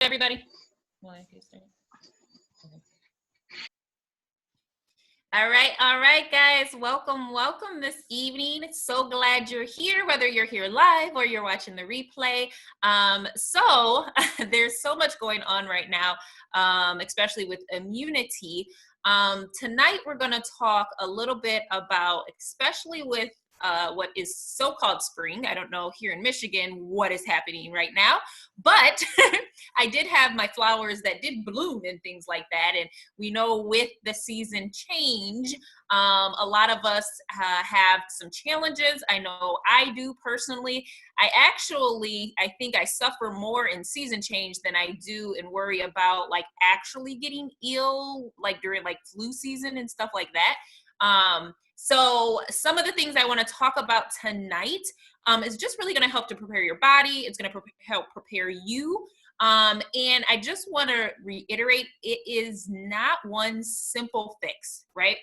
everybody. All right, guys. Welcome this evening. So glad you're here, whether you're here live or you're watching the replay. So there's so much going on right now, especially with immunity. Tonight, we're going to talk a little bit about, especially with what is so-called spring. I don't know here in Michigan what is happening right now, but I did have my flowers that did bloom and things like that. And we know with the season change, a lot of us have some challenges. I know I do personally. I think I suffer more in season change than I do and worry about like actually getting ill, like during like flu season and stuff like that. So some of the things I want to talk about tonight is just really going to help to prepare your body. It's going to help prepare you. And I just want to reiterate, it is not one simple fix, right?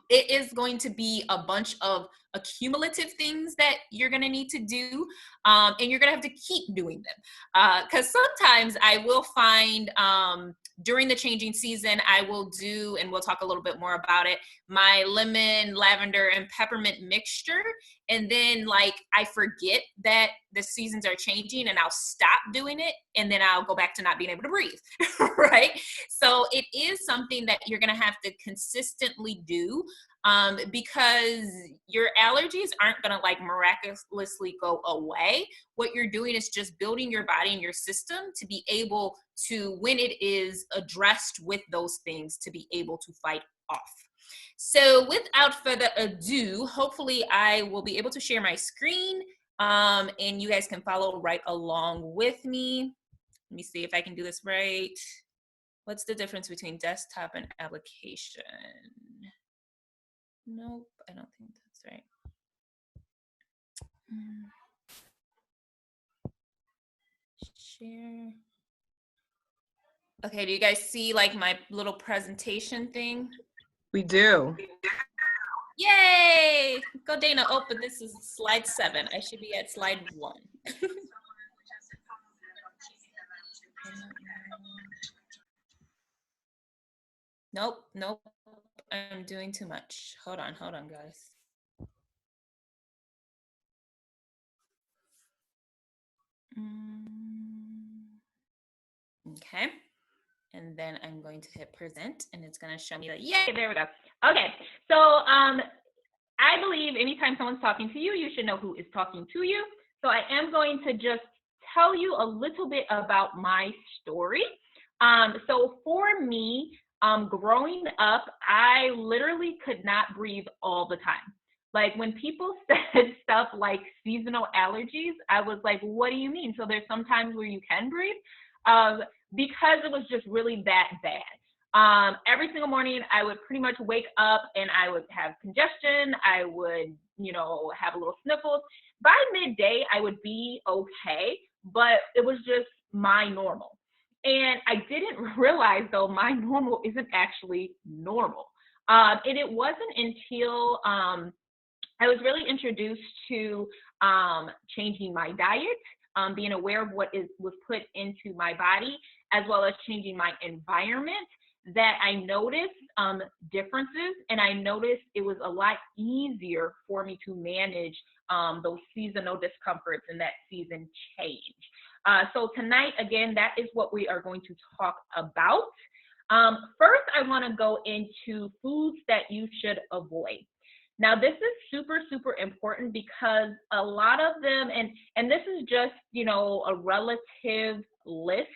It is going to be a bunch of accumulative things that you're going to need to do, and you're going to have to keep doing them. Because sometimes I will find during the changing season, I will do, and we'll talk a little bit more about it, my lemon, lavender, and peppermint mixture. And then like I forget that the seasons are changing and I'll stop doing it. And then I'll go back to not being able to breathe, right? So it is something that you're going to have to consistently do, because your allergies aren't going to like miraculously go away. What you're doing is just building your body and your system to be able to, when it is addressed with those things, to be able to fight off. So without further ado, hopefully I will be able to share my screen, and you guys can follow right along with me. Let me see if I can do this right. What's the difference between desktop and application? Nope, I don't think that's right. Share. Okay, do you guys see like my little presentation thing? We do. Yay! Go Dana. Oh, but this is slide 7. I should be at slide 1. Nope. I'm doing too much. Hold on, guys. Okay. And then I'm going to hit present, and it's going to show me that, yay, there we go. Okay, so I believe anytime someone's talking to you, you should know who is talking to you. So I am going to just tell you a little bit about my story. So for me, growing up, I literally could not breathe all the time. Like when people said stuff like seasonal allergies, I was like, what do you mean? So there's some times where you can breathe, because it was just really that bad. Every single morning I would pretty much wake up and I would have congestion. I would, have a little sniffles. By midday, I would be okay, but it was just my normal. And I didn't realize though, my normal isn't actually normal. And it wasn't until I was really introduced to changing my diet, being aware of what was put into my body, as well as changing my environment, that I noticed differences, and I noticed it was a lot easier for me to manage those seasonal discomforts and that season change. So tonight, again, that is what we are going to talk about. First, I want to go into foods that you should avoid. Now, this is super, super important because a lot of them, and this is just, a relative list.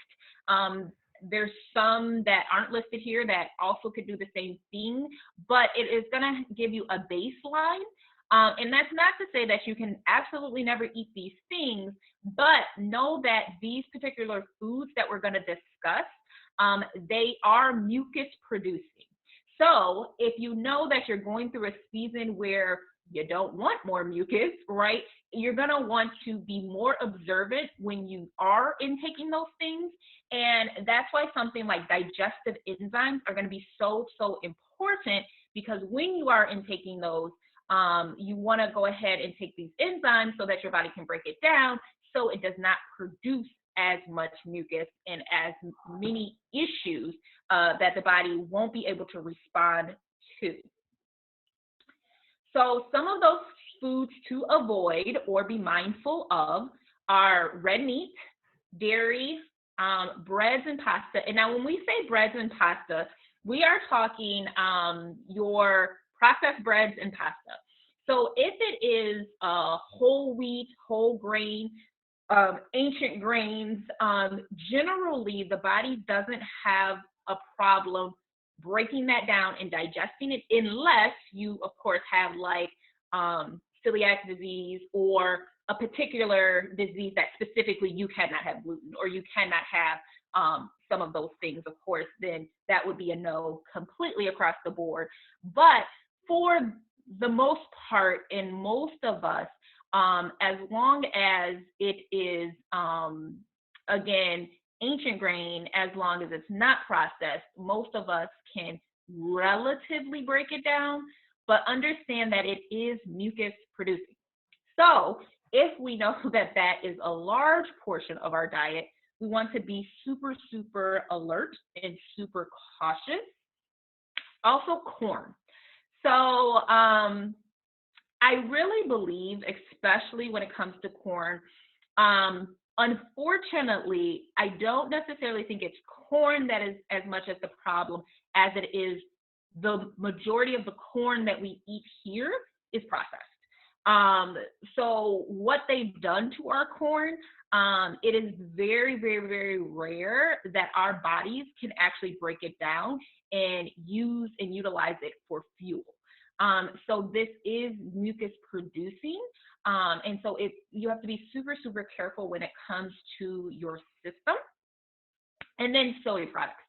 There's some that aren't listed here that also could do the same thing, but it is going to give you a baseline. And that's not to say that you can absolutely never eat these things, but know that these particular foods that we're going to discuss, they are mucus producing. So if you know that you're going through a season where you don't want more mucus, right, you're going to want to be more observant when you are intaking those things. And that's why something like digestive enzymes are going to be so, so important, because when you are intaking those, you want to go ahead and take these enzymes so that your body can break it down so it does not produce as much mucus and as many issues that the body won't be able to respond to. So some of those foods to avoid or be mindful of are red meat, dairy, breads and pasta. And now when we say breads and pasta, we are talking your processed breads and pasta. So if it is whole wheat, whole grain, ancient grains, generally the body doesn't have a problem breaking that down and digesting it, unless you, of course, have like celiac disease or a particular disease that specifically you cannot have gluten or you cannot have some of those things, of course, then that would be a no completely across the board. But for the most part, in most of us, as long as it is, again, ancient grain, as long as it's not processed, most of us can relatively break it down, but understand that it is mucus producing. So if we know that that is a large portion of our diet, we want to be super, super alert and super cautious. Also, corn. So I really believe, especially when it comes to corn, unfortunately, I don't necessarily think it's corn that is as much as the problem as it is the majority of the corn that we eat here is processed. So what they've done to our corn, it is very, very, very rare that our bodies can actually break it down and use and utilize it for fuel. So this is mucus producing. And so you have to be super, super careful when it comes to your system. And then soy products.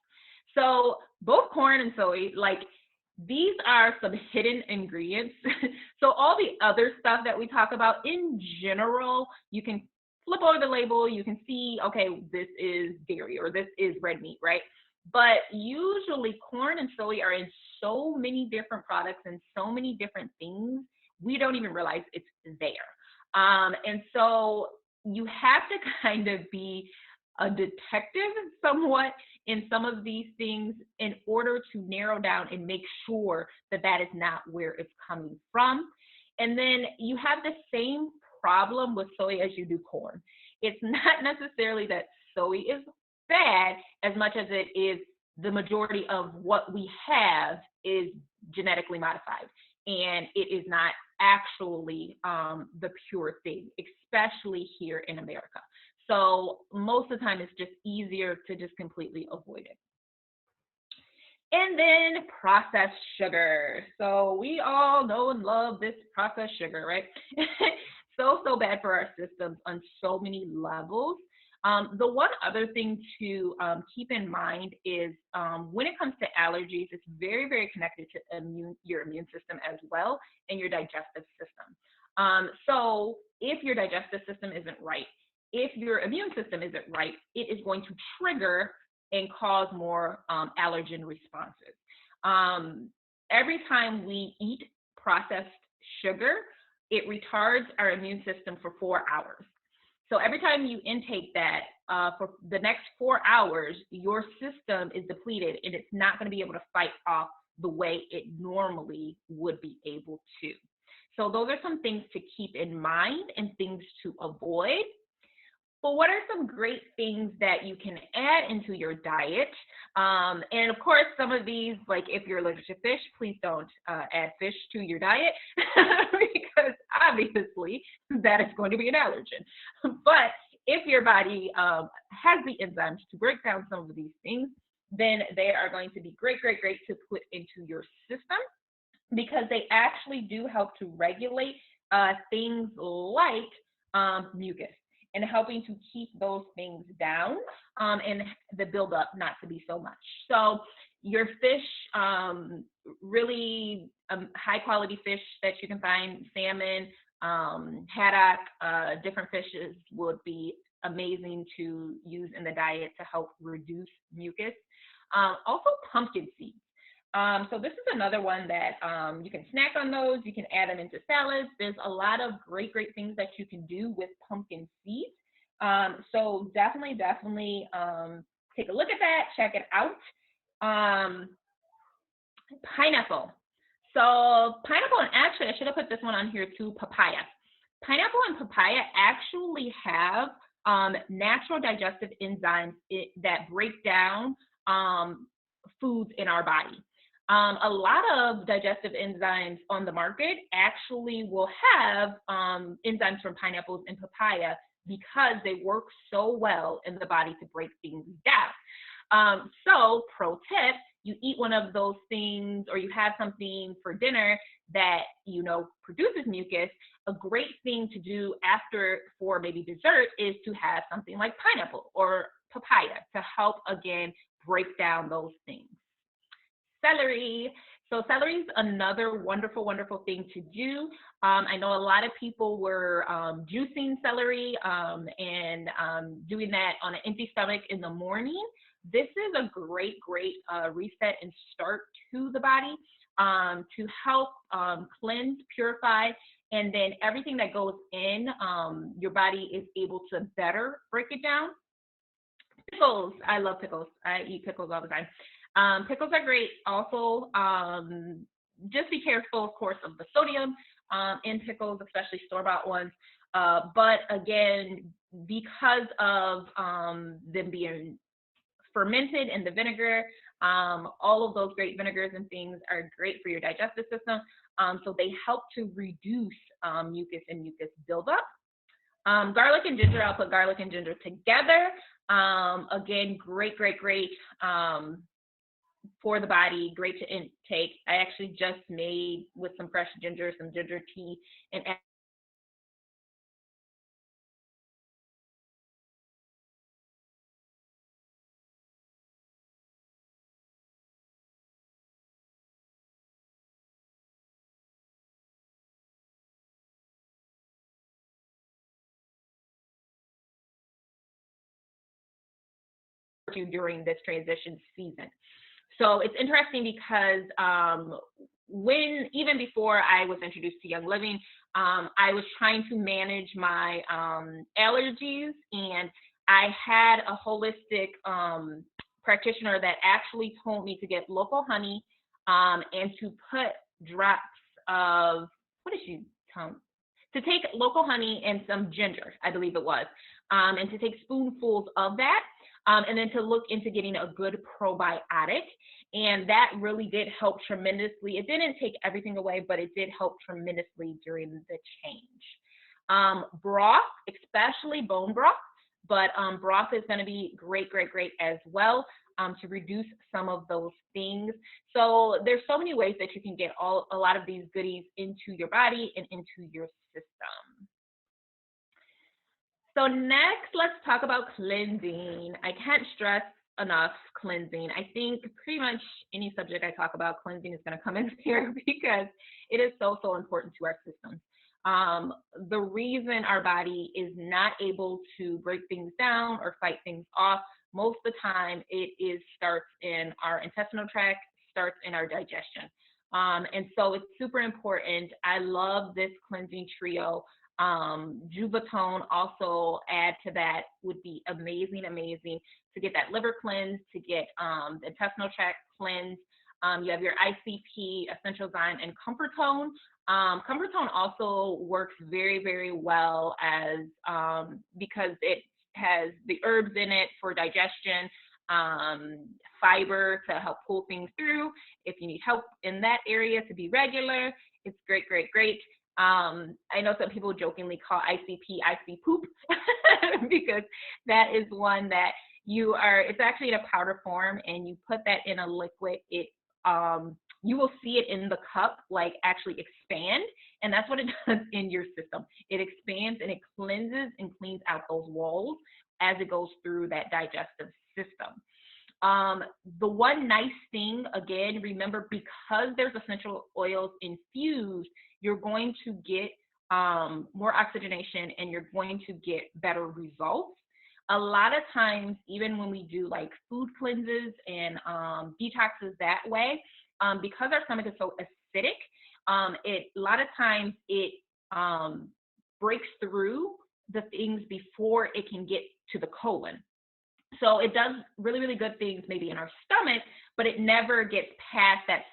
So both corn and soy, like these are some hidden ingredients. So all the other stuff that we talk about in general, you can flip over the label, you can see, okay, this is dairy or this is red meat, right? But usually corn and soy are in so many different products and so many different things, we don't even realize it's there. And so you have to kind of be a detective somewhat in some of these things in order to narrow down and make sure that that is not where it's coming from. And then you have the same problem with soy as you do corn. It's not necessarily that soy is bad as much as it is the majority of what we have is genetically modified, and it is not actually the pure thing, especially here in America. So most of the time, it's just easier to just completely avoid it. And then processed sugar. So we all know and love this processed sugar, right? So bad for our systems on so many levels. The one other thing to keep in mind is when it comes to allergies, it's very, very connected to your immune system as well and your digestive system. So if your digestive system isn't right, if your immune system isn't right, it is going to trigger and cause more allergen responses. Every time we eat processed sugar, it retards our immune system for 4 hours. So every time you intake that for the next 4 hours, your system is depleted and it's not going to be able to fight off the way it normally would be able to. So those are some things to keep in mind and things to avoid. But what are some great things that you can add into your diet? And of course, some of these, like if you're allergic to fish, please don't add fish to your diet because obviously that is going to be an allergen. But if your body has the enzymes to break down some of these things, then they are going to be great, great, great to put into your system because they actually do help to regulate things like mucus and helping to keep those things down and the buildup not to be so much. So your fish, really high quality fish that you can find, salmon, haddock, different fishes would be amazing to use in the diet to help reduce mucus. Also pumpkin seeds. So this is another one that you can snack on those. You can add them into salads. There's a lot of great, great things that you can do with pumpkin seeds So definitely, take a look at that, check it out. Um, Pineapple. So pineapple, and actually I should have put this one on here too, papaya. Pineapple and papaya actually have natural digestive enzymes that break down foods in our body. A lot of digestive enzymes on the market actually will have enzymes from pineapples and papaya because they work so well in the body to break things down. So, pro tip, you eat one of those things or you have something for dinner that produces mucus, a great thing to do after for maybe dessert is to have something like pineapple or papaya to help again break down those things. Celery. So celery is another wonderful, wonderful thing to do. I know a lot of people were juicing celery and doing that on an empty stomach in the morning. This is a great, great reset and start to the body to help cleanse, purify, and then everything that goes in, your body is able to better break it down. Pickles. I love pickles. I eat pickles all the time. Pickles are great. Also, just be careful, of course, of the sodium in pickles, especially store-bought ones. But again, because of them being fermented in the vinegar, all of those great vinegars and things are great for your digestive system. So they help to reduce mucus and mucus buildup. Garlic and ginger, I'll put garlic and ginger together. Again, great, great, great for the body, great to intake. I actually just made with some fresh ginger, some ginger tea, and during this transition season. So it's interesting because even before I was introduced to Young Living, I was trying to manage my allergies, and I had a holistic practitioner that actually told me to get local honey and to put drops of, what did she tell me? To take local honey and some ginger, I believe it was, and to take spoonfuls of that, and then to look into getting a good probiotic. And that really did help tremendously. It didn't take everything away, but it did help tremendously during the change. Broth, especially bone broth, but broth is going to be great, great, great as well to reduce some of those things. So there's so many ways that you can get a lot of these goodies into your body and into your system. So next, let's talk about cleansing. I can't stress enough cleansing. I think pretty much any subject I talk about, cleansing is going to come in here because it is so, so important to our systems. The reason our body is not able to break things down or fight things off, most of the time starts in our intestinal tract, starts in our digestion. And so it's super important. I love this cleansing trio. Juvatone also add to that would be amazing, amazing to get that liver cleanse, to get the intestinal tract cleanse. You have your ICP, Essential Zyme, and Comfortone. Comfortone also works very, very well as because it has the herbs in it for digestion, fiber to help pull things through. If you need help in that area to be regular, it's great, great, great. I know some people jokingly call ICP IC poop because that is one that it's actually in a powder form, and you put that in a liquid, you will see it in the cup like actually expand, and that's what it does in your system. It expands and it cleanses and cleans out those walls as it goes through that digestive system. The one nice thing, again, remember, because there's essential oils infused, you're going to get more oxygenation and you're going to get better results. A lot of times, even when we do like food cleanses and detoxes that way, because our stomach is so acidic, a lot of times it breaks through the things before it can get to the colon. So it does really, really good things maybe in our stomach, but it never gets past that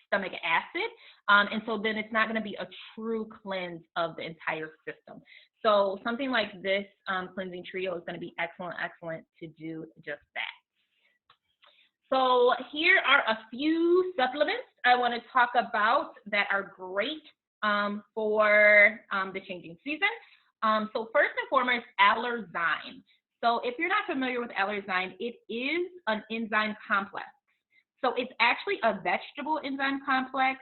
stomach acid. And so then it's not going to be a true cleanse of the entire system. So something like this cleansing trio is going to be excellent, excellent to do just that. So here are a few supplements I want to talk about that are great for the changing season. So first and foremost, Allerzyme. So if you're not familiar with Allerzyme, it is an enzyme complex. So it's actually a vegetable enzyme complex.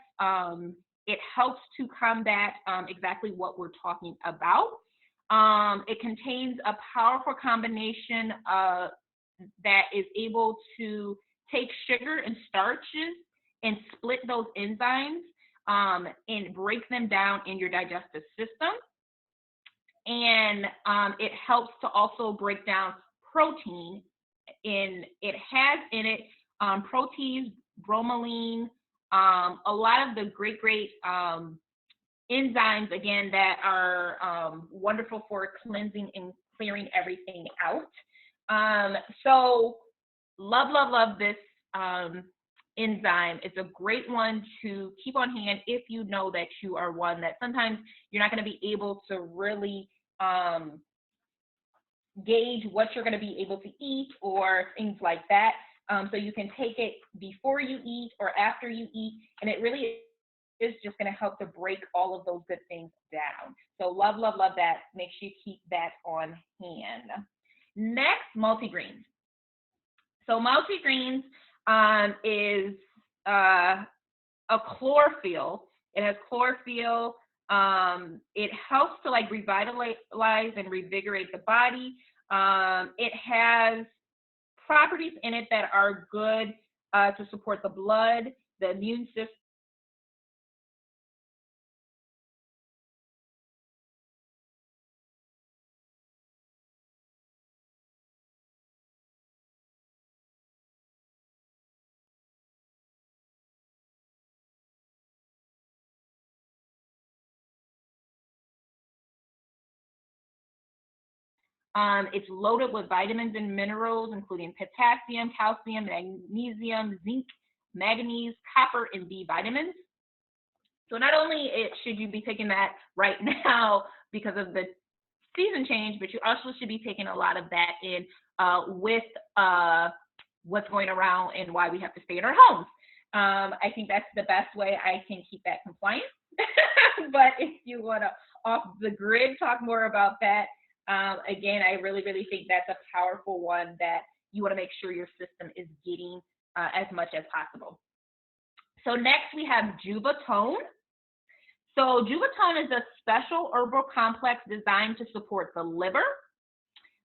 It helps to combat exactly what we're talking about. It contains a powerful combination that is able to take sugar and starches and split those enzymes and break them down in your digestive system. And it helps to also break down protein. It has in it proteins, bromelain, a lot of the great enzymes, again, that are wonderful for cleansing and clearing everything out. So love this enzyme. It's a great one to keep on hand if you know that you are one that sometimes you're not going to be able to really gauge what you're going to be able to eat or things like that. So you can take it before you eat or after you eat, and it really is just going to help to break all of those good things down. So love that. Make sure you keep that on hand. Next, multigreens. So multigreens is a chlorophyll. It has chlorophyll. It helps to like revitalize and revigorate the body. It has properties in it that are good to support the blood, the immune system. It's loaded with vitamins and minerals, including potassium, calcium, magnesium, zinc, manganese, copper, and B vitamins. So not only should you be taking that right now because of the season change, but you also should be taking a lot of that in with what's going around and why we have to stay in our homes. I think that's the best way I can keep that compliant. But if you want to off the grid talk more about that, again, I really think that's a powerful one that you want to make sure your system is getting as much as possible. So next we have Juvatone. So Juvatone is a special herbal complex designed to support the liver.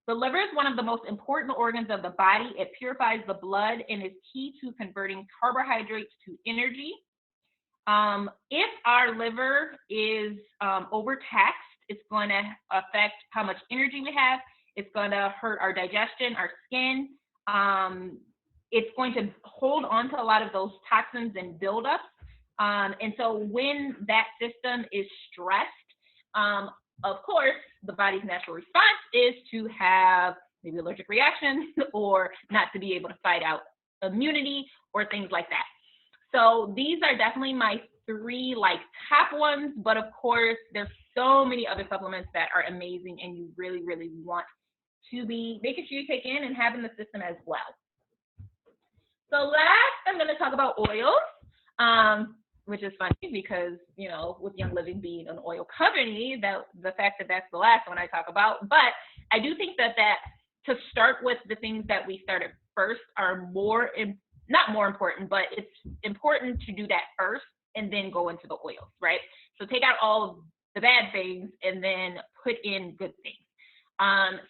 The liver is one of the most important organs of the body. It purifies the blood and is key to converting carbohydrates to energy. If our liver is overtaxed, it's going to affect how much energy we have. It's going to hurt our digestion, our skin. It's going to hold on to a lot of those toxins and buildups. And so when that system is stressed, of course, the body's natural response is to have maybe allergic reaction or not to be able to fight out immunity or things like that. So these are definitely my three like top ones, but of course, there's so many other supplements that are amazing and you really want to be making sure you take in and have in the system as well. So last, I'm going to talk about oils. Which is funny because, you know, with Young Living being an oil company, that the fact that that's the last one I talk about. But I do think that to start with the things that we started first are not more important, but it's important to do that first and then go into the oils, right? So take out all of the bad things and then put in good things.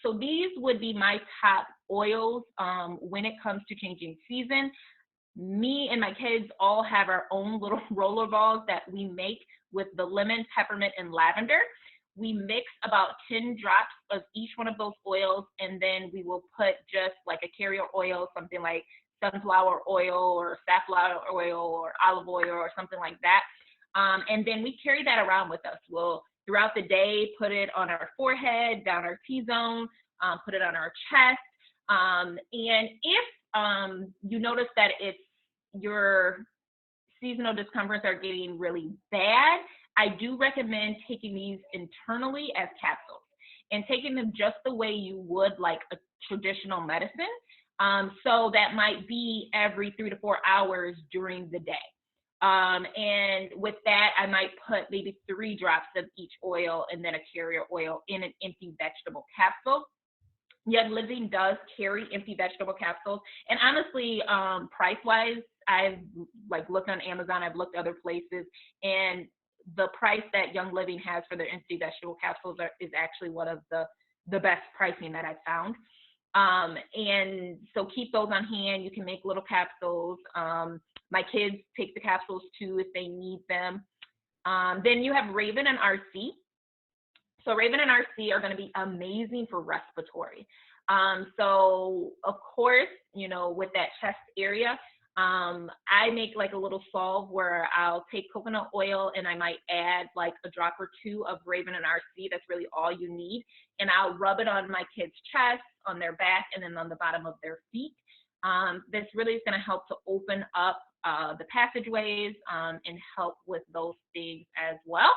So these would be my top oils when it comes to changing season. Me and my kids all have our own little roller balls that we make with the lemon, peppermint, and lavender. We mix about 10 drops of each one of those oils, and then we will put just like a carrier oil, something like sunflower oil or safflower oil or olive oil or something like that. And then we carry that around with us. We'll throughout the day, put it on our forehead, down our T-zone, put it on our chest. And if you notice that it's your seasonal discomforts are getting really bad, I do recommend taking these internally as capsules and taking them just the way you would like a traditional medicine. So that might be every 3 to 4 hours during the day. And with that, I might put maybe 3 drops of each oil and then a carrier oil in an empty vegetable capsule. Young Living does carry empty vegetable capsules, and honestly, price-wise, I've like looked on Amazon, I've looked other places, and the price that Young Living has for their empty vegetable capsules is actually one of the best pricing that I've found. And so keep those on hand. You can make little capsules. My kids take the capsules too if they need them. Then you have Raven and RC. So Raven and RC are going to be amazing for respiratory. So of course, you know, with that chest area, I make like a little solve where I'll take coconut oil and I might add like a drop or 2 of Raven and RC. That's really all you need. And I'll rub it on my kids' chest, on their back, and then on the bottom of their feet. This really is going to help to open up the passageways and help with those things as well.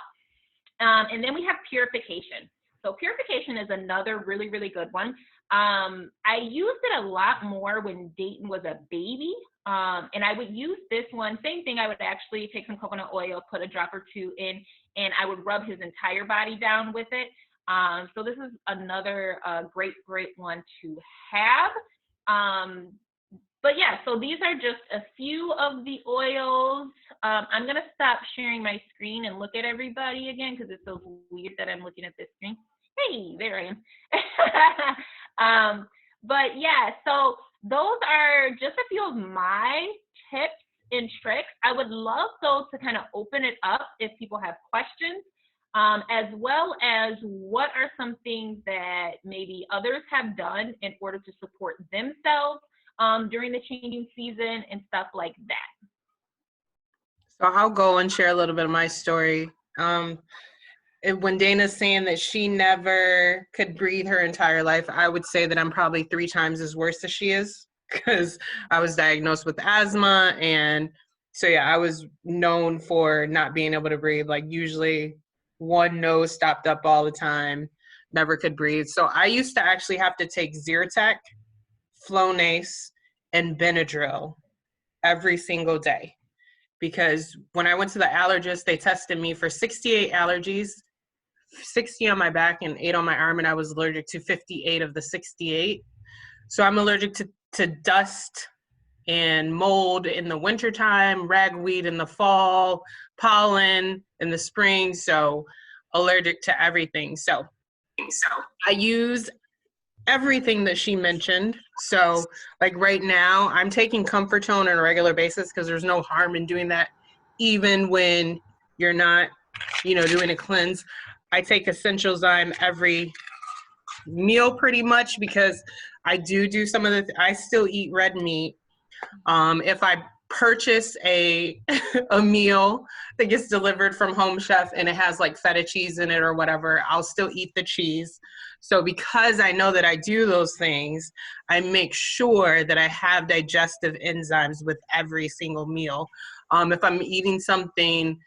And then we have purification. So purification is another really, really good one. I used it a lot more when Dayton was a baby. And I would use this one, same thing, I would actually take some coconut oil, put a drop or 2 in, and I would rub his entire body down with it. So this is another great one to have. But yeah, so these are just a few of the oils. I'm gonna stop sharing my screen and look at everybody again because it feels weird that I'm looking at this screen. Hey, there I am. But yeah, so those are just a few of my tips and tricks. I would love though to kind of open it up if people have questions, as well as what are some things that maybe others have done in order to support themselves during the changing season and stuff like that. So I'll go and share a little bit of my story. When Dana's saying that she never could breathe her entire life, I would say that I'm probably 3 times as worse as she is because I was diagnosed with asthma. And so, yeah, I was known for not being able to breathe, like usually one nose stopped up all the time, never could breathe. So I used to actually have to take Zyrtec, Flonase, and Benadryl every single day. Because when I went to the allergist, they tested me for 68 allergies, 60 on my back and 8 on my arm, and I was allergic to 58 of the 68. So I'm allergic to dust and mold in the wintertime, ragweed in the fall, pollen in the spring, so allergic to everything. So I use everything that she mentioned. So like right now, I'm taking Comfortone on a regular basis because there's no harm in doing that, even when you're not, doing a cleanse. I take Essential Zyme every meal pretty much because I do some of I still eat red meat. If I purchase a meal that gets delivered from Home Chef and it has like feta cheese in it or whatever, I'll still eat the cheese. So because I know that I do those things, I make sure that I have digestive enzymes with every single meal. If I'm eating something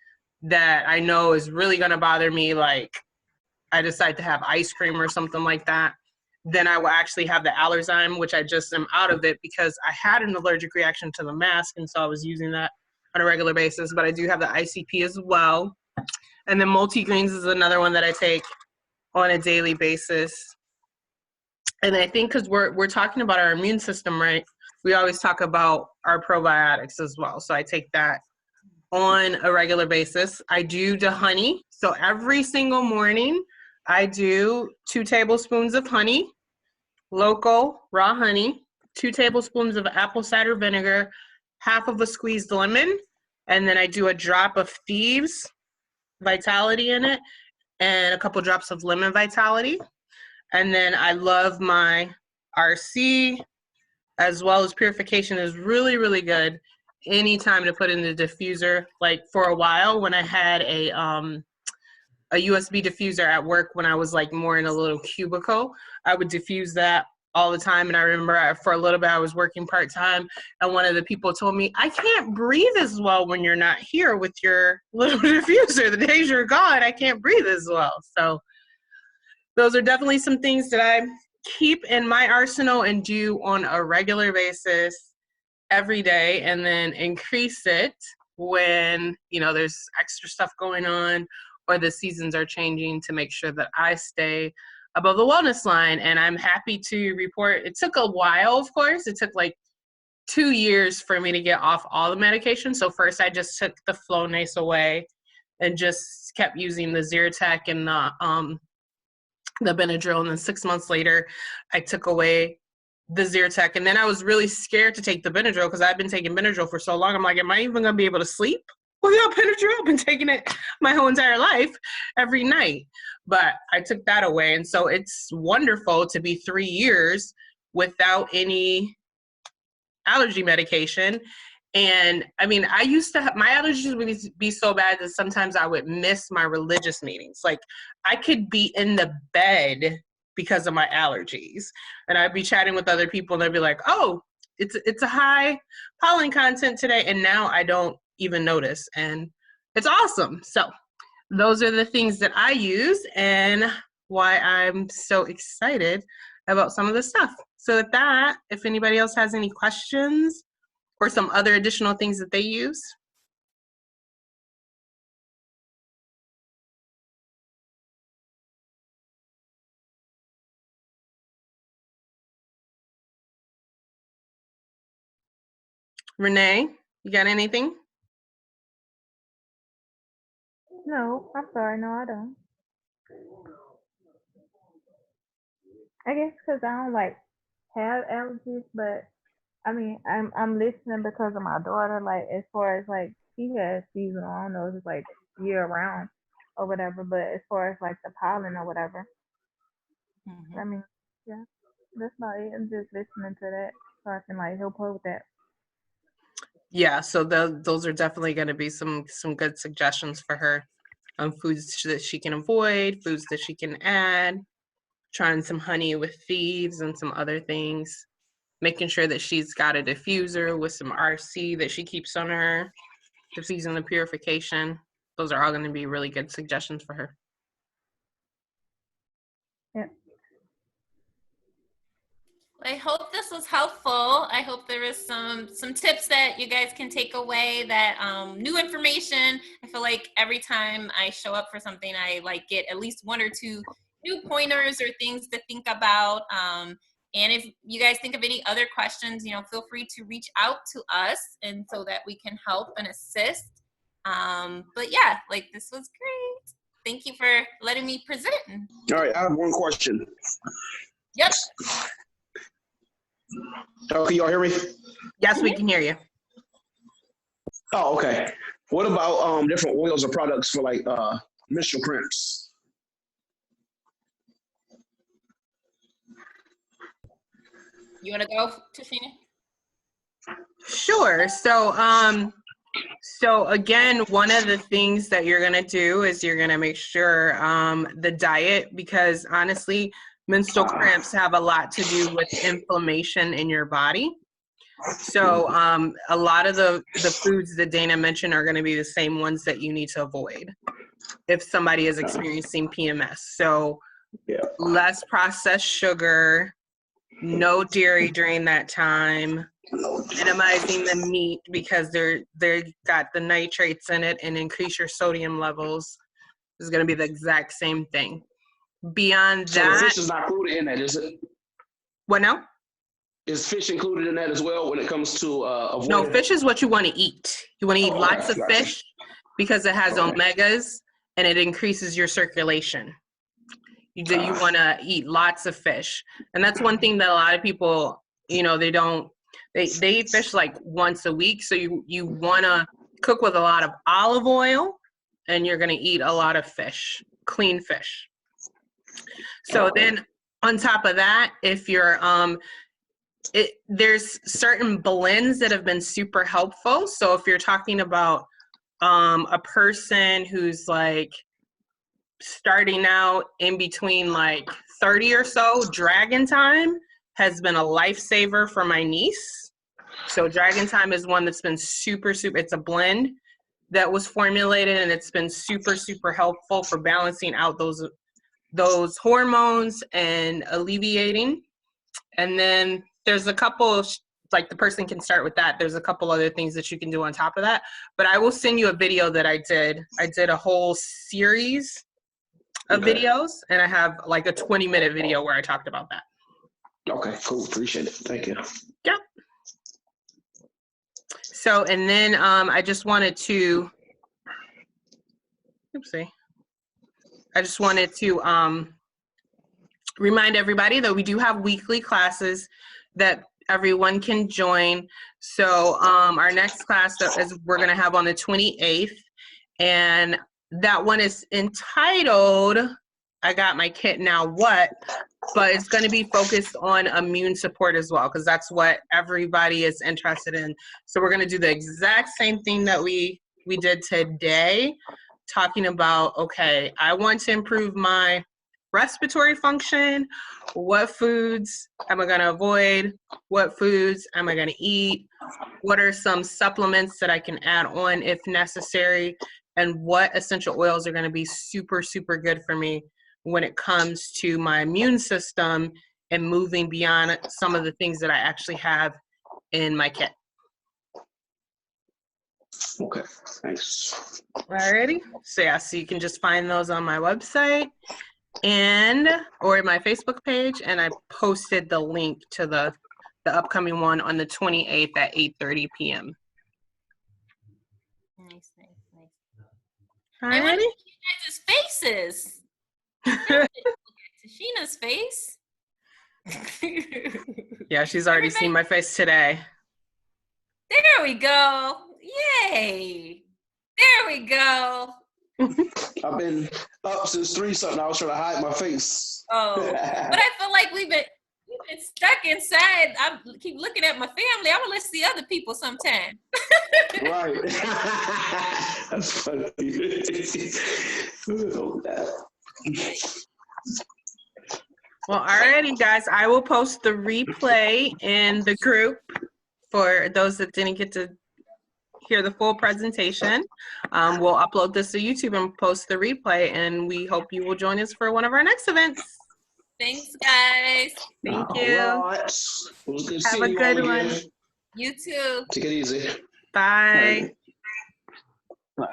that I know is really going to bother me, like I decide to have ice cream or something like that, then I will actually have the Allerzyme, which I just am out of it because I had an allergic reaction to the mask, and so I was using that on a regular basis, but I do have the ICP as well. And then multigreens is another one that I take on a daily basis. And I think because we're talking about our immune system, right, we always talk about our probiotics as well. So I take that on a regular basis. I do the honey. So every single morning, I do 2 tablespoons of honey, local raw honey, 2 tablespoons of apple cider vinegar, half of a squeezed lemon, and then I do a drop of Thieves Vitality in it and a couple drops of lemon Vitality. And then I love my RC, as well as purification is really, really good. Anytime to put in the diffuser, like for a while when I had a a USB diffuser at work when I was like more in a little cubicle. I would diffuse that all the time. And I remember for a little bit I was working part-time, and one of the people told me, I can't breathe as well when you're not here with your little diffuser. The days you're gone, I can't breathe as well. So those are definitely some things that I keep in my arsenal and do on a regular basis every day, and then increase it when, you know, there's extra stuff going on or the seasons are changing, to make sure that I stay above the wellness line. And I'm happy to report it took a while, of course. It took like 2 years for me to get off all the medication. So first I just took the Flonase away and just kept using the Zyrtec and the Benadryl. And then 6 months later, I took away the Zyrtec. And then I was really scared to take the Benadryl because I've been taking Benadryl for so long. I'm like, am I even going to be able to sleep without Benadryl? I've been taking it my whole entire life every night. But I took that away. And so it's wonderful to be 3 years without any allergy medication. And I mean, I used to have, my allergies would be so bad that sometimes I would miss my religious meetings. Like I could be in the bed because of my allergies, and I'd be chatting with other people and they'd be like, oh, it's a high pollen content today. And now I don't even notice, and it's awesome. So those are the things that I use and why I'm so excited about some of this stuff. So with that, if anybody else has any questions or some other additional things that they use. Renee, you got anything? No, I'm sorry. No, I don't. I guess because I don't like have allergies, but I mean, I'm listening because of my daughter. Like as far as like she has seasonal, I don't know if it's like year round or whatever. But as far as like the pollen or whatever, I mean, yeah, that's about it. I'm just listening to that so I can like help her with that. Yeah, so those are definitely going to be some good suggestions for her on foods that she can avoid, foods that she can add, trying some honey with feeds and some other things, making sure that she's got a diffuser with some RC that she keeps on her, diffusing the purification. Those are all going to be really good suggestions for her. Yeah. I hope this was helpful. I hope there is some tips that you guys can take away, that new information. I feel like every time I show up for something, I like get at least 1 or 2 new pointers or things to think about. And if you guys think of any other questions, you know, feel free to reach out to us, and so that we can help and assist. But yeah, like this was great. Thank you for letting me present. All right, I have one question. Yep. Oh, can y'all hear me? Yes, we can hear you. Oh, okay. What about different oils or products for like menstrual cramps? You want to go, Tashina? Sure. So again, one of the things that you're going to do is you're going to make sure the diet, because honestly, menstrual cramps have a lot to do with inflammation in your body. So a lot of the foods that Dana mentioned are going to be the same ones that you need to avoid if somebody is experiencing PMS. So less processed sugar, no dairy during that time, minimizing the meat because they got the nitrates in it, and increase your sodium levels is going to be the exact same thing. Beyond So that, fish is not included in that, is it? What now? Is fish included in that as well when it comes to avoiding? No, fish is what you want to eat. You want to eat lots of fish because it has omegas and it increases your circulation. You want to eat lots of fish. And that's one thing that a lot of people, you know, they eat fish like once a week. So you want to cook with a lot of olive oil, and you're going to eat a lot of fish, clean fish. So then on top of that, if you're, there's certain blends that have been super helpful. So if you're talking about a person who's like starting out in between like 30 or so, Dragon Time has been a lifesaver for my niece. So Dragon Time is one that's been super, it's a blend that was formulated, and it's been super, super helpful for balancing out those hormones and alleviating. And then there's a couple of, like, the person can start with that. There's a couple other things that you can do on top of that. But I will send you a video that I did. I did a whole series of videos, and I have like a 20-minute video where I talked about that. Okay, cool. Appreciate it. Thank you. Yeah. So, and then I just wanted to, remind everybody that we do have weekly classes that everyone can join. So our next class is we're going to have on the 28th, and that one is entitled, I Got My Kit Now What? But it's going to be focused on immune support as well, because that's what everybody is interested in. So we're going to do the exact same thing that we did today, talking about, okay, I want to improve my respiratory function. What foods am I going to avoid? What foods am I going to eat? What are some supplements that I can add on if necessary? And what essential oils are going to be super, super good for me when it comes to my immune system and moving beyond some of the things that I actually have in my kit. Okay, thanks. Alrighty. So yeah, so you can just find those on my website or my Facebook page, and I posted the link to the upcoming one on the 28th at 8:30 p.m. Nice. Alrighty. I want to see you guys' faces. Tashina's face. Yeah, she's already seen my face today. There we go. Yay. There we go. I've been up since 3-something. I was trying to hide my face. Oh, but I feel like we've been stuck inside. I keep looking at my family. I want to see other people sometime. Right. That's funny. Well, alrighty, guys. I will post the replay in the group for those that didn't get to hear the full presentation. We'll upload this to YouTube and post the replay, and we hope you will join us for one of our next events. Thanks, guys. Thank you. Right. It was good Have seeing a you good all one. again. You too. Take it easy. Bye. Bye.